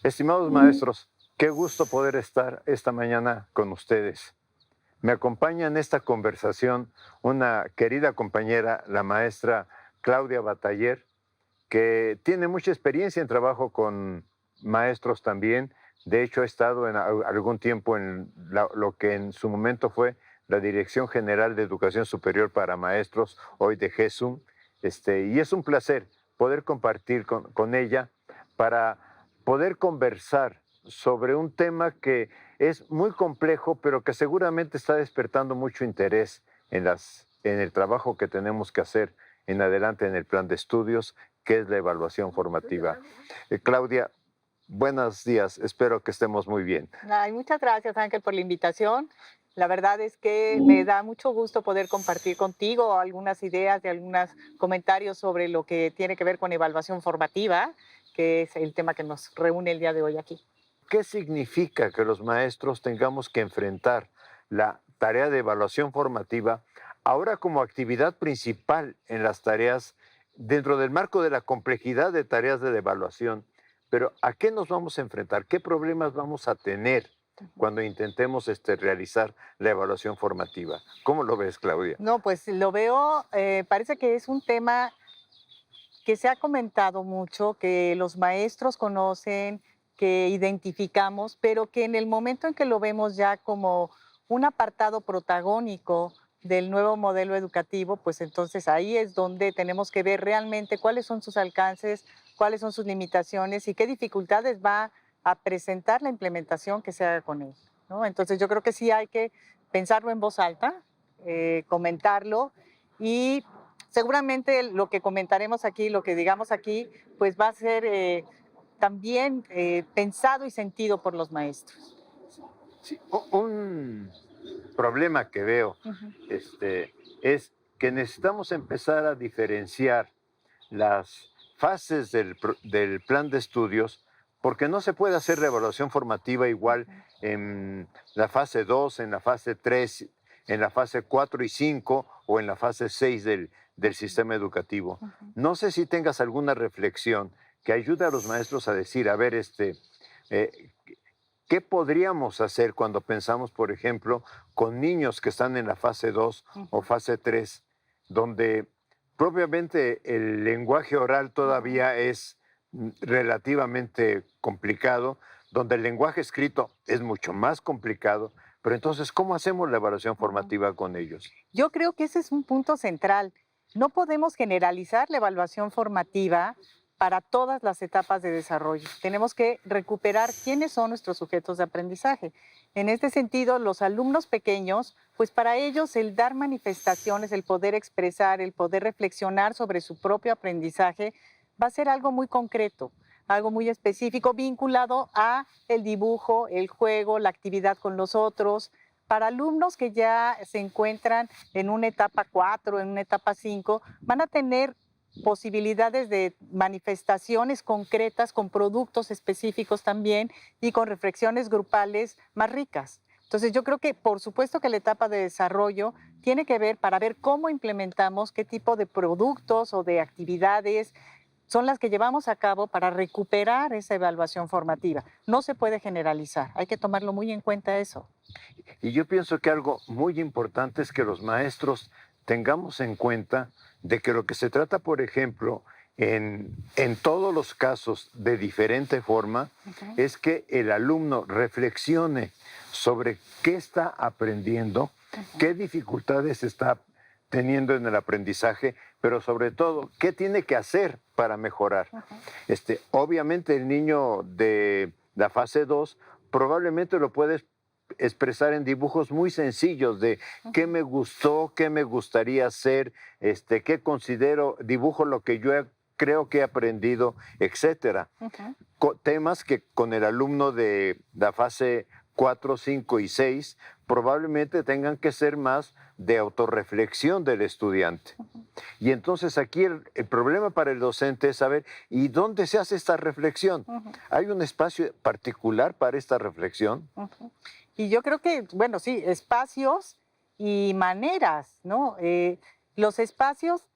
Estimados maestros, qué gusto poder estar esta mañana con ustedes. Me acompaña en esta conversación una querida compañera, la maestra Claudia Bataller, que tiene mucha experiencia en trabajo con maestros también. De hecho, ha estado en algún tiempo en lo que en su momento fue la Dirección General de Educación Superior para Maestros, hoy de GESUM. Y es un placer poder compartir con ella para poder conversar sobre un tema que es muy complejo, pero que seguramente está despertando mucho interés en el trabajo que tenemos que hacer en adelante en el plan de estudios, que es la evaluación formativa. Claudia, buenos días, espero que estemos muy bien. Ay, muchas gracias, Ángel, por la invitación. La verdad es que me da mucho gusto poder compartir contigo algunas ideas y algunos comentarios sobre lo que tiene que ver con evaluación formativa, que es el tema que nos reúne el día de hoy aquí. ¿Qué significa que los maestros tengamos que enfrentar la tarea de evaluación formativa ahora como actividad principal en las tareas dentro del marco de la complejidad de tareas de evaluación? Pero ¿a qué nos vamos a enfrentar? ¿Qué problemas vamos a tener cuando intentemos realizar la evaluación formativa? ¿Cómo lo ves, Claudia? No, pues lo veo, parece que es un tema que se ha comentado mucho, que los maestros conocen, que identificamos, pero que en el momento en que lo vemos ya como un apartado protagónico del nuevo modelo educativo, pues entonces ahí es donde tenemos que ver realmente cuáles son sus alcances, cuáles son sus limitaciones y qué dificultades va a presentar la implementación que se haga con él, ¿no? Entonces yo creo que sí hay que pensarlo en voz alta, comentarlo y seguramente lo que comentaremos aquí, lo que digamos aquí, pues va a ser también pensado y sentido por los maestros. Sí, un problema que veo Ujú. es que necesitamos empezar a diferenciar las fases del plan de estudios, porque no se puede hacer la evaluación formativa igual en la fase 2, en la fase 3, en la fase 4 y 5 o en la fase 6 del sistema educativo. Ujú. No sé si tengas alguna reflexión que ayude a los maestros a decir, a ver, eh, ¿qué podríamos hacer cuando pensamos, por ejemplo, con niños que están en la fase 2 o Ujú. fase 3, donde propiamente el lenguaje oral Ujú. todavía es relativamente complicado, donde el lenguaje escrito es mucho más complicado, pero entonces, ¿cómo hacemos la evaluación Ujú. formativa con ellos? Yo creo que ese es un punto central. No podemos generalizar la evaluación formativa para todas las etapas de desarrollo. Tenemos que recuperar quiénes son nuestros sujetos de aprendizaje. En este sentido, los alumnos pequeños, pues para ellos el dar manifestaciones, el poder expresar, el poder reflexionar sobre su propio aprendizaje, va a ser algo muy concreto, algo muy específico vinculado a el dibujo, el juego, la actividad con los otros. Para alumnos que ya se encuentran en una etapa 4, en una etapa 5, van a tener posibilidades de manifestaciones concretas con productos específicos también y con reflexiones grupales más ricas. Entonces yo creo que por supuesto que la etapa de desarrollo tiene que ver para ver cómo implementamos, qué tipo de productos o de actividades son las que llevamos a cabo para recuperar esa evaluación formativa. No se puede generalizar, hay que tomarlo muy en cuenta eso. Y yo pienso que algo muy importante es que los maestros tengamos en cuenta de que lo que se trata, por ejemplo, en todos los casos de diferente forma, Ujú. es que el alumno reflexione sobre qué está aprendiendo, Ujú. qué dificultades está teniendo en el aprendizaje, pero sobre todo, qué tiene que hacer para mejorar. Ujú. Obviamente el niño de la fase 2 probablemente lo puede expresar en dibujos muy sencillos de qué Ujú. me gustó, qué me gustaría hacer, qué considero, dibujo lo que creo que he aprendido, etcétera. Ujú. Temas que con el alumno de la fase 4, 5 y 6 probablemente tengan que ser más de autorreflexión del estudiante. Y entonces aquí el problema para el docente es saber, ¿y dónde se hace esta reflexión? Ujú. ¿Hay un espacio particular para esta reflexión? Ujú. Y yo creo que, bueno, sí, espacios y maneras, ¿no? Los espacios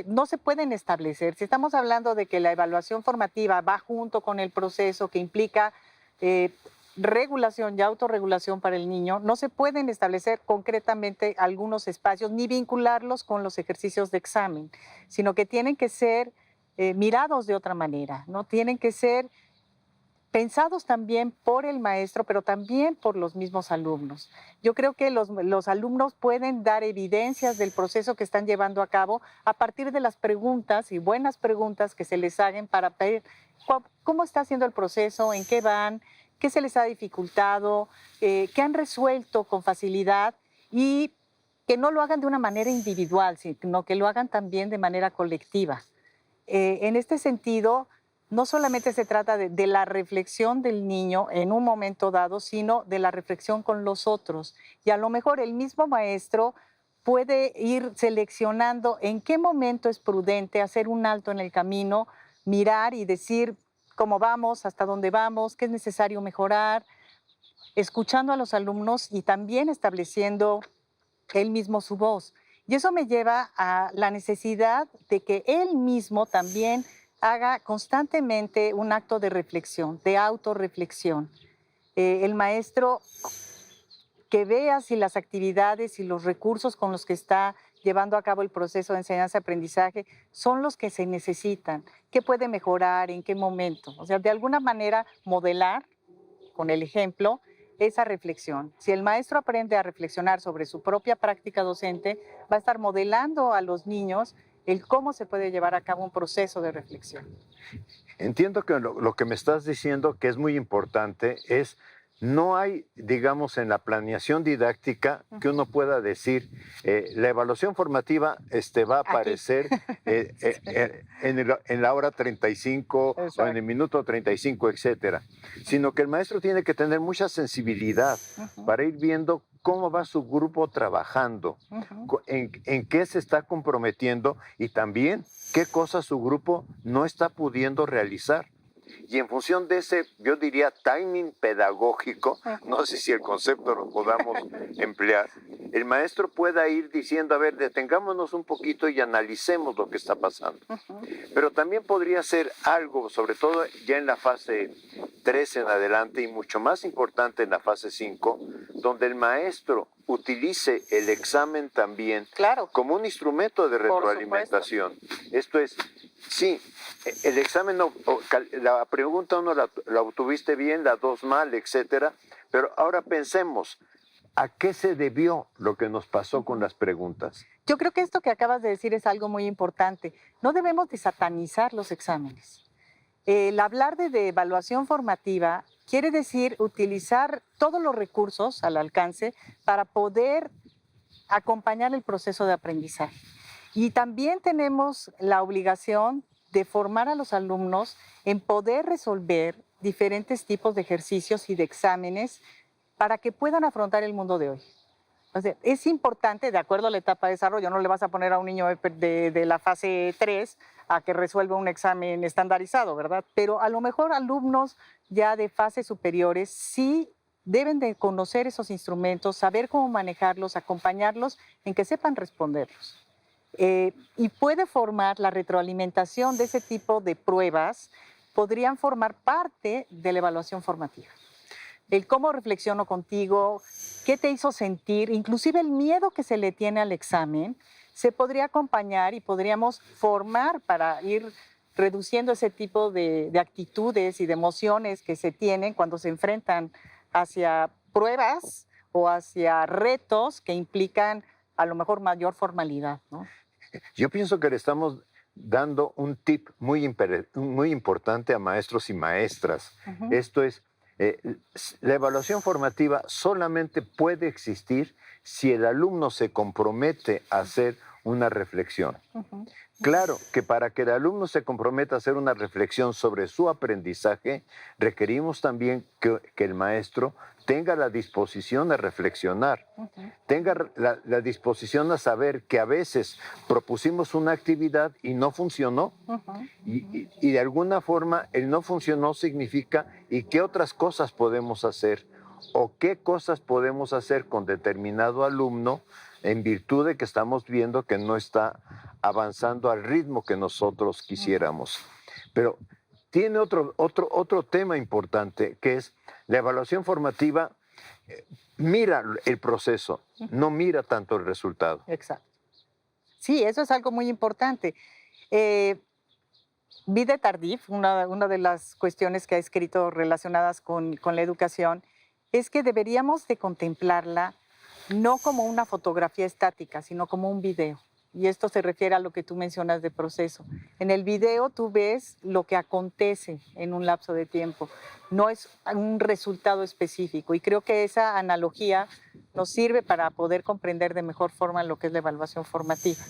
no se pueden establecer. Si estamos hablando de que la evaluación formativa va junto con el proceso que implica eh, regulación y autorregulación para el niño, no se pueden establecer concretamente algunos espacios ni vincularlos con los ejercicios de examen, sino que tienen que ser mirados de otra manera, ¿no? Tienen que ser pensados también por el maestro, pero también por los mismos alumnos. Yo creo que los alumnos pueden dar evidencias del proceso que están llevando a cabo a partir de las preguntas y buenas preguntas que se les hagan para ver cómo está haciendo el proceso, en qué van, qué se les ha dificultado, qué han resuelto con facilidad y que no lo hagan de una manera individual, sino que lo hagan también de manera colectiva. En este sentido, no solamente se trata de la reflexión del niño en un momento dado, sino de la reflexión con los otros. Y a lo mejor el mismo maestro puede ir seleccionando en qué momento es prudente hacer un alto en el camino, mirar y decir cómo vamos, hasta dónde vamos, qué es necesario mejorar, escuchando a los alumnos y también estableciendo él mismo su voz. Y eso me lleva a la necesidad de que él mismo también haga constantemente un acto de reflexión, de autorreflexión. El maestro que vea si las actividades y los recursos con los que está llevando a cabo el proceso de enseñanza-aprendizaje son los que se necesitan, qué puede mejorar, en qué momento. O sea, de alguna manera modelar con el ejemplo esa reflexión. Si el maestro aprende a reflexionar sobre su propia práctica docente, va a estar modelando a los niños el cómo se puede llevar a cabo un proceso de reflexión. Entiendo que lo que me estás diciendo, que es muy importante, es no hay, digamos, en la planeación didáctica que uno pueda decir, la evaluación formativa va a aparecer en la hora 35 Exacto. o en el minuto 35, etcétera, sino que el maestro tiene que tener mucha sensibilidad para ir viendo cómo va su grupo trabajando, en qué se está comprometiendo y también qué cosas su grupo no está pudiendo realizar. Y en función de ese, yo diría, timing pedagógico, no sé si el concepto lo podamos emplear, el maestro pueda ir diciendo, a ver, detengámonos un poquito y analicemos lo que está pasando. Pero también podría ser algo, sobre todo ya en la fase 3 en adelante y mucho más importante en la fase 5, donde el maestro utilice el examen también como un instrumento de retroalimentación. Esto es, sí, el examen, la pregunta 1 la obtuviste bien, la 2 mal, etcétera, pero ahora pensemos, ¿a qué se debió lo que nos pasó con las preguntas? Yo creo que esto que acabas de decir es algo muy importante. No debemos de satanizar los exámenes. El hablar de evaluación formativa quiere decir utilizar todos los recursos al alcance para poder acompañar el proceso de aprendizaje. Y también tenemos la obligación de formar a los alumnos en poder resolver diferentes tipos de ejercicios y de exámenes para que puedan afrontar el mundo de hoy. O sea, es importante, de acuerdo a la etapa de desarrollo, no le vas a poner a un niño de la fase 3 a que resuelva un examen estandarizado, ¿verdad? Pero a lo mejor alumnos ya de fases superiores sí deben de conocer esos instrumentos, saber cómo manejarlos, acompañarlos en que sepan responderlos. Y puede formar la retroalimentación de ese tipo de pruebas, podrían formar parte de la evaluación formativa. El cómo reflexiono contigo, qué te hizo sentir, inclusive el miedo que se le tiene al examen, se podría acompañar y podríamos formar para ir reduciendo ese tipo de actitudes y de emociones que se tienen cuando se enfrentan hacia pruebas o hacia retos que implican a lo mejor mayor formalidad, ¿no? Yo pienso que le estamos dando un tip muy importante a maestros y maestras. Esto es, la evaluación formativa solamente puede existir si el alumno se compromete a hacer una reflexión. Claro que para que el alumno se comprometa a hacer una reflexión sobre su aprendizaje, requerimos también que el maestro tenga la disposición a reflexionar, tenga la disposición a saber que a veces propusimos una actividad y no funcionó, y de alguna forma el no funcionó significa ¿y qué otras cosas podemos hacer? ¿O qué cosas podemos hacer con determinado alumno en virtud de que estamos viendo que no está avanzando al ritmo que nosotros quisiéramos. Pero tiene otro tema importante, que es la evaluación formativa. Mira el proceso, no mira tanto el resultado. Exacto. Sí, eso es algo muy importante. Vide Tardif, una de las cuestiones que ha escrito relacionadas con la educación, es que deberíamos de contemplarla no como una fotografía estática, sino como un video. Y esto se refiere a lo que tú mencionas de proceso. En el video tú ves lo que acontece en un lapso de tiempo, no es un resultado específico. Y creo que esa analogía nos sirve para poder comprender de mejor forma lo que es la evaluación formativa.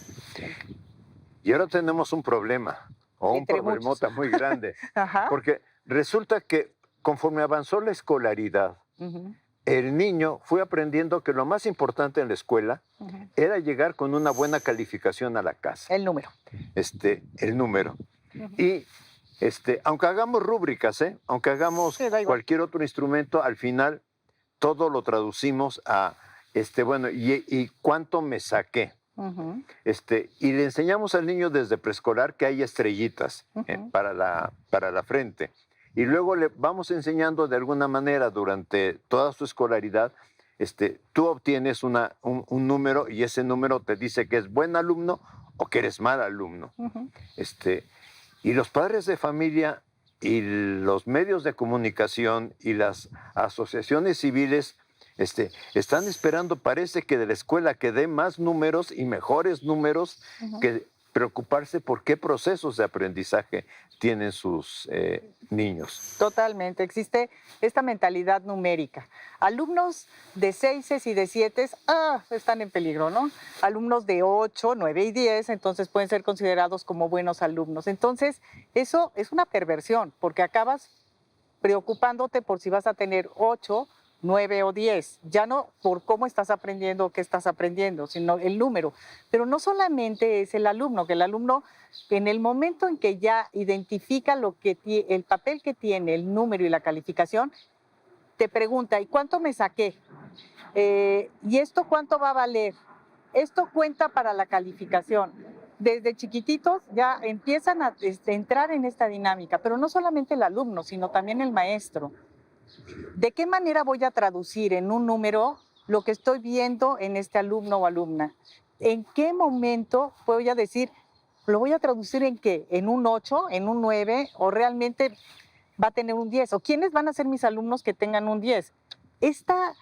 Y ahora tenemos un problema, o un Entre muchos. problemota muy grande, Ajá. porque resulta que conforme avanzó la escolaridad, Ujú, el niño fue aprendiendo que lo más importante en la escuela ujú. era llegar con una buena calificación a la casa, El número. el número. Ujú. Y aunque hagamos rúbricas, aunque hagamos Sí, da igual. cualquier otro instrumento, al final todo lo traducimos a, bueno, ¿y cuánto me saqué? Ujú, Y le enseñamos al niño desde preescolar que hay estrellitas ujú. para la frente. Y luego le vamos enseñando de alguna manera durante toda su escolaridad. Tú obtienes un número y ese número te dice que es buen alumno o que eres mal alumno. Ujú. Y los padres de familia y los medios de comunicación y las asociaciones civiles están esperando, parece que de la escuela que dé más números y mejores números, Ujú. que preocuparse por qué procesos de aprendizaje tienen sus niños. Totalmente. Existe esta mentalidad numérica. Alumnos de 6 y de 7 están en peligro, ¿no? Alumnos de 8, 9 y 10, entonces pueden ser considerados como buenos alumnos. Entonces, eso es una perversión, porque acabas preocupándote por si vas a tener 8, 9 o 10, ya no por cómo estás aprendiendo o qué estás aprendiendo, sino el número. Pero no solamente es el alumno, que el alumno en el momento en que ya identifica el papel que tiene el número y la calificación, te pregunta, ¿y cuánto me saqué? ¿Y esto cuánto va a valer? Esto cuenta para la calificación. Desde chiquititos ya empiezan a entrar en esta dinámica, pero no solamente el alumno, sino también el maestro. ¿De qué manera voy a traducir en un número lo que estoy viendo en este alumno o alumna? ¿En qué momento voy a decir, lo voy a traducir en qué? ¿En un 8, en un 9 o realmente va a tener un 10? ¿O quiénes van a ser mis alumnos que tengan un 10? Esta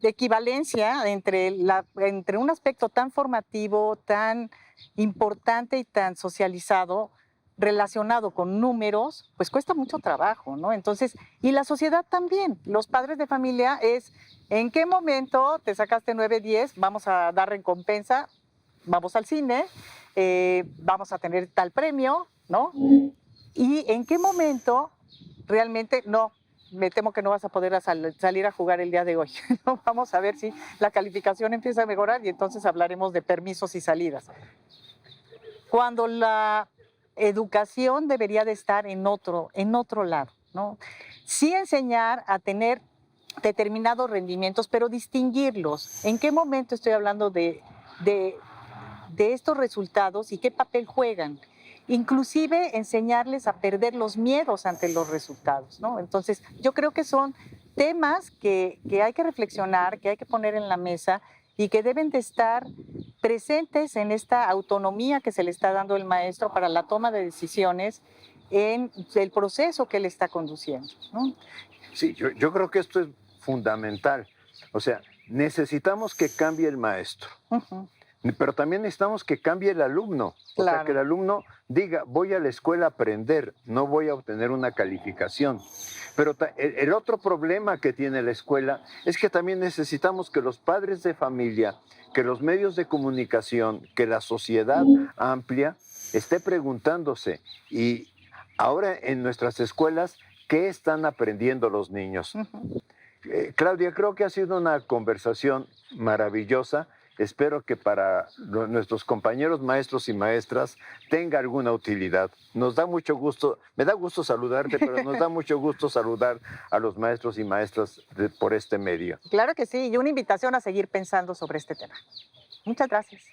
equivalencia entre un aspecto tan formativo, tan importante y tan socializado, relacionado con números, pues cuesta mucho trabajo, ¿no? Entonces, y la sociedad también, los padres de familia es, ¿en qué momento te sacaste 9, 10? Vamos a dar recompensa, vamos al cine, vamos a tener tal premio, ¿no? ¿Y en qué momento realmente no? Me temo que no vas a poder salir a jugar el día de hoy. ¿No? Vamos a ver si la calificación empieza a mejorar y entonces hablaremos de permisos y salidas. Cuando la educación debería de estar en otro lado, ¿no? Sí enseñar a tener determinados rendimientos, pero distinguirlos. ¿En qué momento estoy hablando de estos resultados y qué papel juegan? Inclusive enseñarles a perder los miedos ante los resultados, ¿no? Entonces, yo creo que son temas que hay que reflexionar, que hay que poner en la mesa y que deben de estar presentes en esta autonomía que se le está dando el maestro para la toma de decisiones en el proceso que él está conduciendo, ¿no? Sí, yo creo que esto es fundamental. O sea, necesitamos que cambie el maestro. Uh-huh. Pero también necesitamos que cambie el alumno. O sea, Claro. que el alumno diga, voy a la escuela a aprender, no voy a obtener una calificación. Pero el otro problema que tiene la escuela es que también necesitamos que los padres de familia, que los medios de comunicación, que la sociedad amplia esté preguntándose, y ahora en nuestras escuelas, ¿qué están aprendiendo los niños? Uh-huh. Claudia, creo que ha sido una conversación maravillosa. Espero que para nuestros compañeros maestros y maestras tenga alguna utilidad. Nos da mucho gusto, me da gusto saludarte, pero nos da mucho gusto saludar a los maestros y maestras por este medio. Claro que sí, y una invitación a seguir pensando sobre este tema. Muchas gracias.